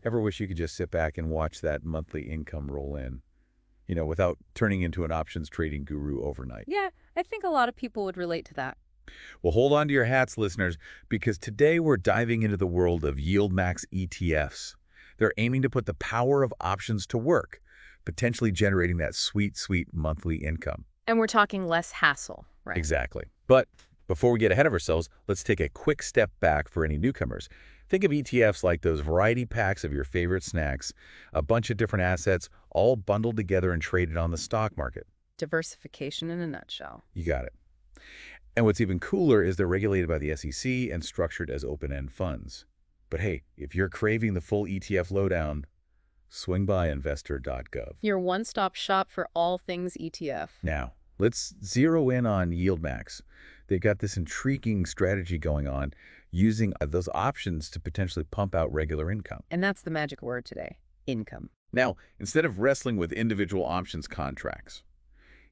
Ever wish you could just sit back and watch that monthly income roll in, without turning into an options trading guru overnight? Yeah, I think a lot of people would relate to that. Well, hold on to your hats, listeners, because today we're diving into the world of YieldMax ETFs. They're aiming to put the power of options to work, potentially generating that sweet, sweet monthly income. And we're talking less hassle, right? Exactly. But before we get ahead of ourselves, let's take a quick step back for any newcomers. Think of ETFs like those variety packs of your favorite snacks, a bunch of different assets, all bundled together and traded on the stock market. Diversification in a nutshell. You got it. And what's even cooler is they're regulated by the SEC and structured as open-end funds. But hey, if you're craving the full ETF lowdown, swing by investor.gov. Your one-stop shop for all things ETF. Now, let's zero in on YieldMax. They've got this intriguing strategy going on, using those options to potentially pump out regular income. And that's the magic word today, income. Now, instead of wrestling with individual options contracts,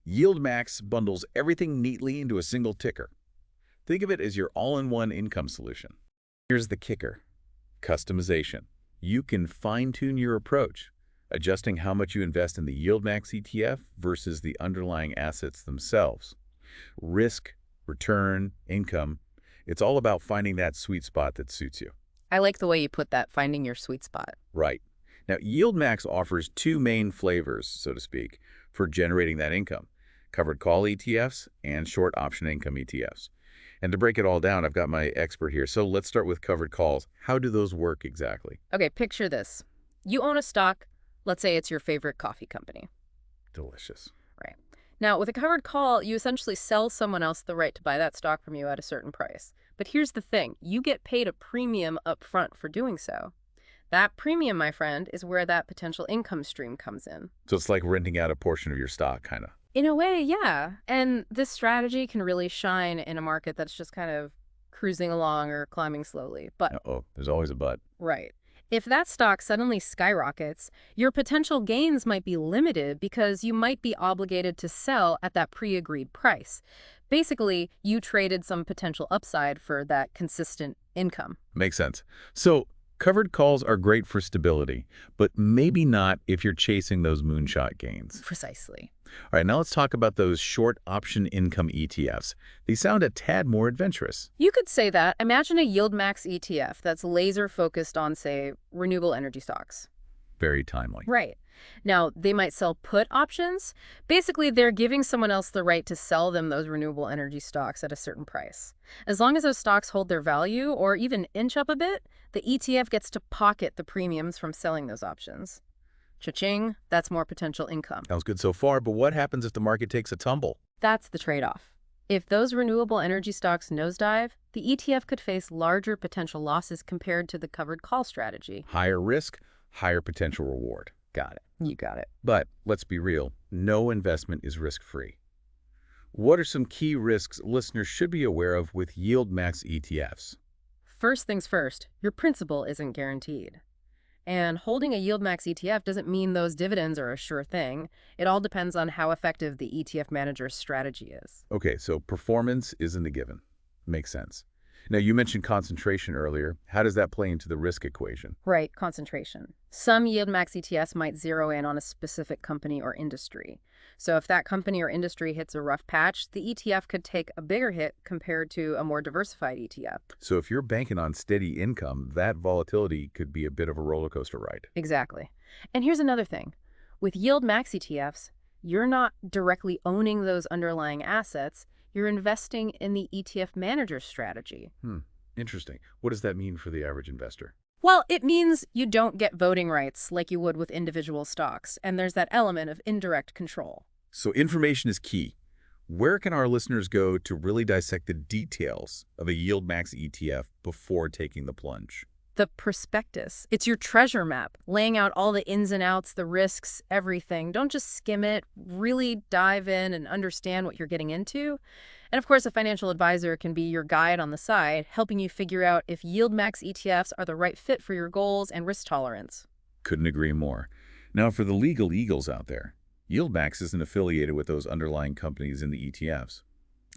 YieldMax bundles everything neatly into a single ticker. Think of it as your all-in-one income solution. Here's the kicker: customization. You can fine-tune your approach, adjusting how much you invest in the YieldMax ETF versus the underlying assets themselves. Risk, return, income, it's all about finding that sweet spot that suits you. I like the way you put that, finding your sweet spot. Right. Now, YieldMax offers two main flavors, so to speak, for generating that income: covered call ETFs and short option income ETFs. And to break it all down, I've got my expert here. So let's start with covered calls. How do those work exactly? Okay, picture this. You own a stock. Let's say it's your favorite coffee company. Delicious. Right. Now, with a covered call, you essentially sell someone else the right to buy that stock from you at a certain price. But here's the thing. You get paid a premium up front for doing so. That premium, my friend, is where that potential income stream comes in. So it's like renting out a portion of your stock, kind of. In a way, yeah. And this strategy can really shine in a market that's just kind of cruising along or climbing slowly. But, Uh-oh, there's always a but. right. If that stock suddenly skyrockets, your potential gains might be limited because you might be obligated to sell at that pre-agreed price. Basically, you traded some potential upside for that consistent income. Makes sense. So covered calls are great for stability, but maybe not if you're chasing those moonshot gains. Precisely. All right, now let's talk about those short option income ETFs. They sound a tad more adventurous. You could say that. Imagine a YieldMax ETF that's laser focused on, say, renewable energy stocks. Very timely. Right. Now, they might sell put options. Basically, they're giving someone else the right to sell them those renewable energy stocks at a certain price. As long as those stocks hold their value or even inch up a bit, the ETF gets to pocket the premiums from selling those options. Cha-ching, that's more potential income. Sounds good so far, but what happens if the market takes a tumble? That's the trade-off. If those renewable energy stocks nosedive, the ETF could face larger potential losses compared to the covered call strategy. Higher risk, higher potential reward. Got it. You got it. But let's be real, no investment is risk-free. What are some key risks listeners should be aware of with YieldMax ETFs? First things first, your principal isn't guaranteed. And holding a YieldMax ETF doesn't mean those dividends are a sure thing. It all depends on how effective the ETF manager's strategy is. Okay, so performance isn't a given. Makes sense. Now, you mentioned concentration earlier. How does that play into the risk equation? Right, concentration. Some YieldMax ETFs might zero in on a specific company or industry. So if that company or industry hits a rough patch, the ETF could take a bigger hit compared to a more diversified ETF. So if you're banking on steady income, that volatility could be a bit of a roller coaster ride. Exactly. And here's another thing. With YieldMax ETFs, you're not directly owning those underlying assets. You're investing in the ETF manager's strategy. Interesting. What does that mean for the average investor? Well, it means you don't get voting rights like you would with individual stocks, and there's that element of indirect control. So information is key. Where can our listeners go to really dissect the details of a YieldMax ETF before taking the plunge? The prospectus. It's your treasure map, laying out all the ins and outs, the risks, everything. Don't just skim it. Really dive in and understand what you're getting into. And of course, a financial advisor can be your guide on the side, helping you figure out if YieldMax ETFs are the right fit for your goals and risk tolerance. Couldn't agree more. Now, for the legal eagles out there, YieldMax isn't affiliated with those underlying companies in the ETFs.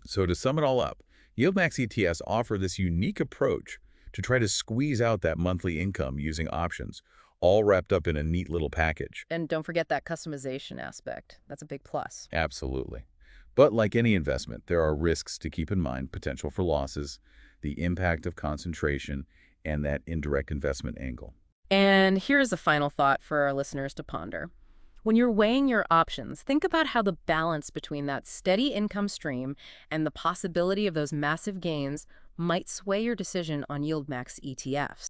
So to sum it all up, YieldMax ETFs offer this unique approach to try to squeeze out that monthly income using options, all wrapped up in a neat little package. And don't forget that customization aspect. That's a big plus. Absolutely. But like any investment, there are risks to keep in mind, potential for losses, the impact of concentration, and that indirect investment angle. And here's a final thought for our listeners to ponder. When you're weighing your options, think about how the balance between that steady income stream and the possibility of those massive gains might sway your decision on YieldMax ETFs.